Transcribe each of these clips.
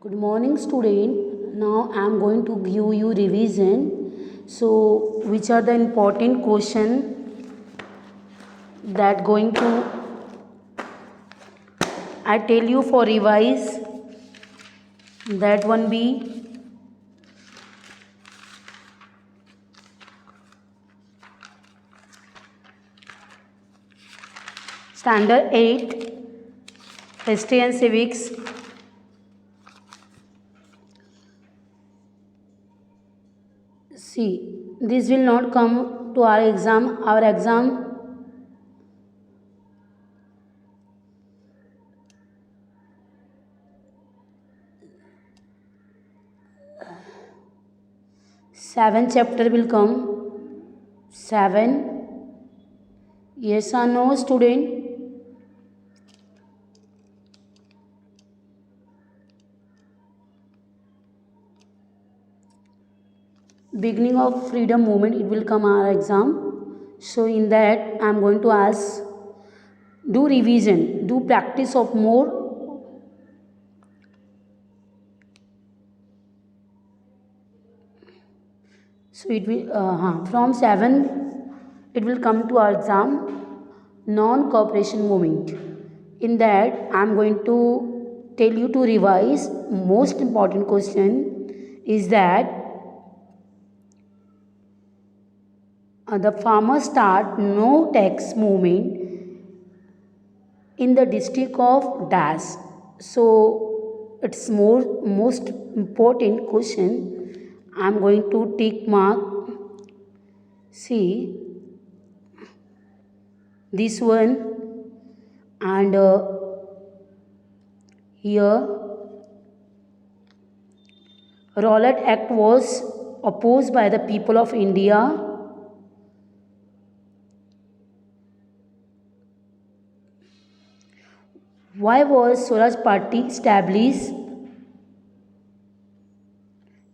Good morning, student. Now I am going to give you revision. So, which are the important question that going to I tell you for revise? That one be Standard 8, History and Civics. See, this will not come to our exam. Our exam 7 chapter will come. 7. Yes or no, student? Beginning of freedom movement, it will come our exam. So in that I am going to ask, do revision, do practice of more. So it will from 7 it will come to our exam, non cooperation movement. In that I am going to tell you to revise. Most important question is that the farmers start no tax movement in the district of Dash. So it's most important question. I am going to tick mark. See this one, and here Rowlatt Act was opposed by the people of India. Why was Swaraj Party established?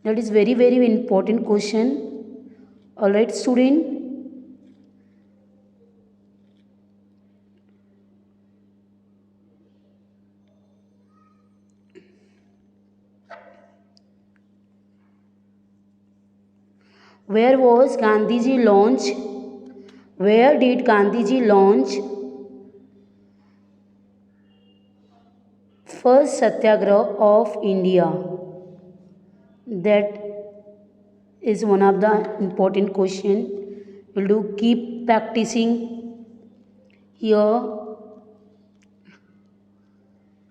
That is very important question. Alright, student. Where was Gandhiji launch? Where did Gandhiji launch first Satyagraha of India? That is one of the important question. We'll do keep practicing. Here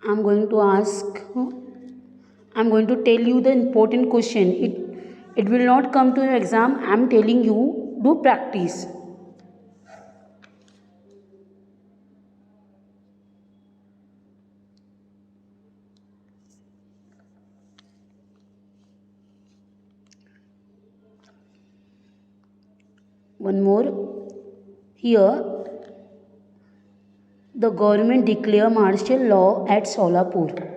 I'm going to ask, I'm going to tell you the important question. It will not come to your exam. I'm telling you, do practice. One more. Here the government declare martial law at Solapur.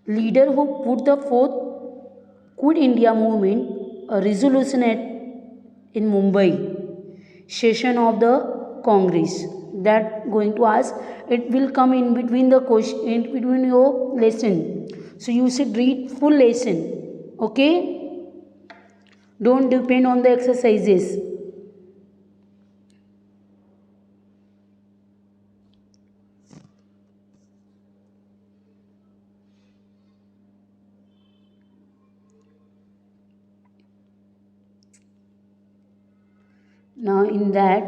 Leader who put the fourth Quit India movement a resolution in Mumbai session of the Congress. That going to ask, it will come in between the question, in between your lesson. So you should read full lesson. Okay? Don't depend on the exercises. Now in that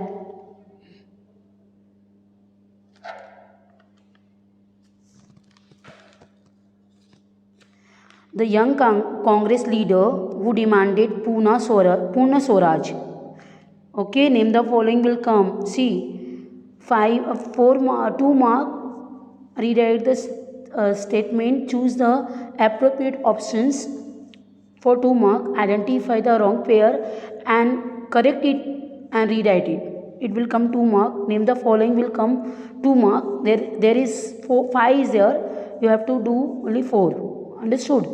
the young Congress leader who demanded Purna Swaraj. Okay, name the following will come. See, 2 mark. Rewrite the statement. Choose the appropriate options for 2 mark. Identify the wrong pair and correct it and rewrite it. It will come 2 mark. Name the following will come 2 mark. There is 5 is there. You have to do only 4. Understood?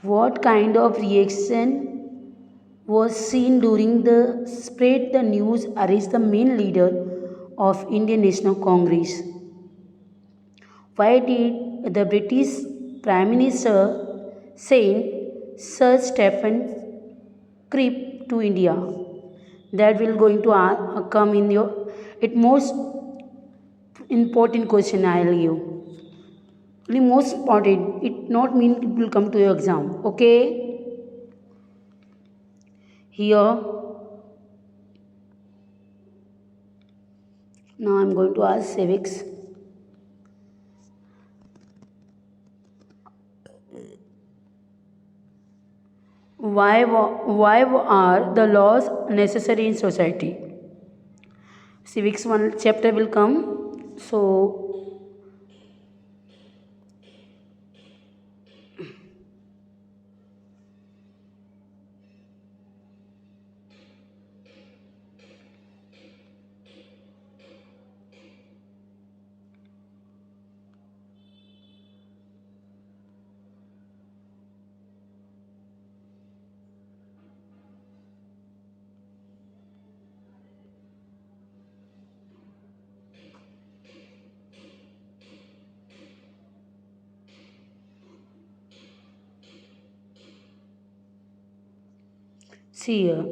What kind of reaction was seen during the spread the news arrest the main leader of Indian National Congress? Why did the British Prime Minister send Sir Stephen Cripp to India? That will going to come in your it most important question I'll give. The most important. It not mean it will come to your exam. Okay. Here now I'm going to ask civics. Why are the laws necessary in society? Civics one chapter will come. So see here.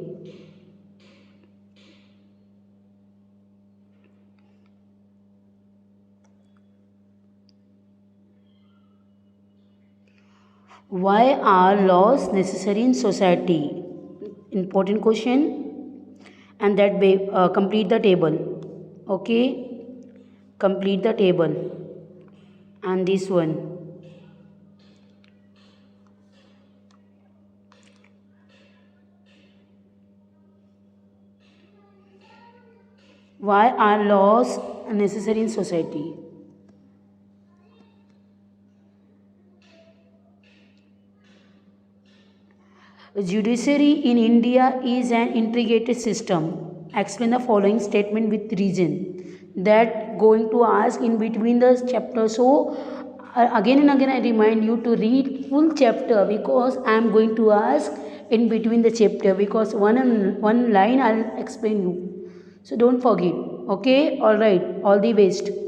Why are laws necessary in society? Important question. And that complete the table. Okay. Complete the table. And this one. Why are laws necessary in society? Judiciary in India is an integrated system. Explain the following statement with reason. That going to ask in between the chapter. So again and again I remind you to read full chapter because I am going to ask in between the chapter because one line I'll explain you. So don't forget. Okay, all right, all the best.